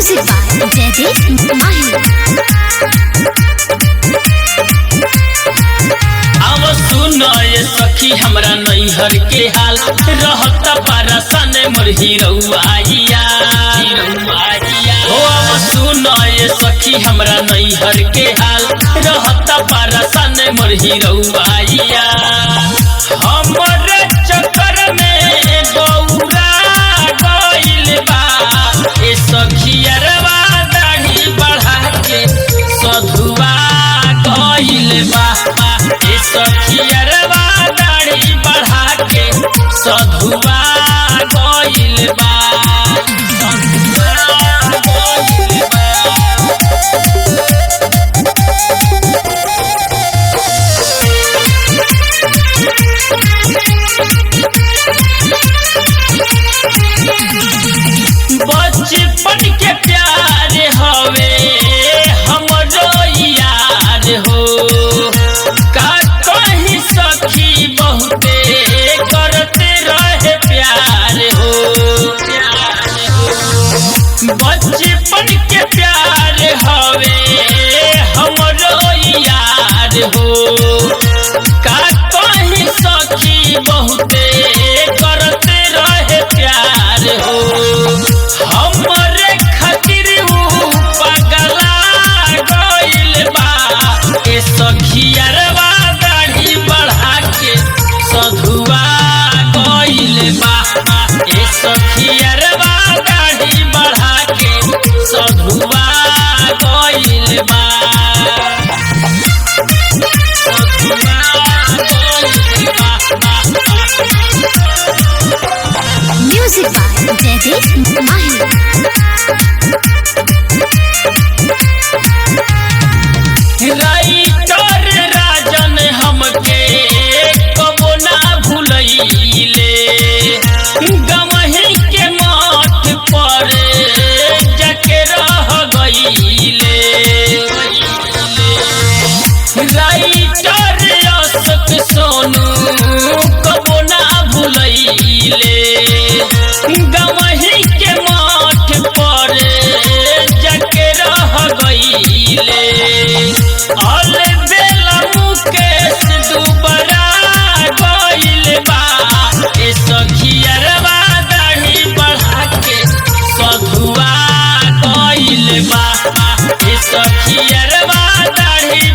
Music by Jaideep Mahi। अब सुनो ये सखी हमरा नैहर के हाल रहता पारसन मोर हिरौआइया हो। अब सुनो ये सखी हमरा नैहर के हाल रहता पारसन मोर हिरौआइया। हमरे चक्कर में गौरा गइल बा ए सखियरवा दाढ़ी बढ़ा के सधुआ गइल बा ए सखियरवा दाढ़ी बढ़ा के सधुआ गइल बा। बचपन के प्यार हवे हमरो यार हो। का कहीं सखी बहुते करते रहे प्यार हो। बचपन के प्यार हवे हमरो यार हो। का कहीं सखी बहुते करते रहे प्यार हो। हमरे खातिर ऊ पगला गइल बा ए सखियरवा दाढ़ी बढ़ा के सधुआ गइल बा ए सखियरवा दाढ़ी बढ़ा के सधुआ गइल बा। Music by Jaideep Mahi। Writer Rajan हमके कबो ना भूलैले। गमही के माथ पर जाके रह गइले। राइटर अशोक सोनू कबो ना भूलैले। गमही के माथ पर जाके रह गइले। अल बेला मुकेश दुबरा गइल बा ए सखियरवा दाढ़ी बढ़ा के सधुआ गइल बा ए सखियरवा दाढ़ी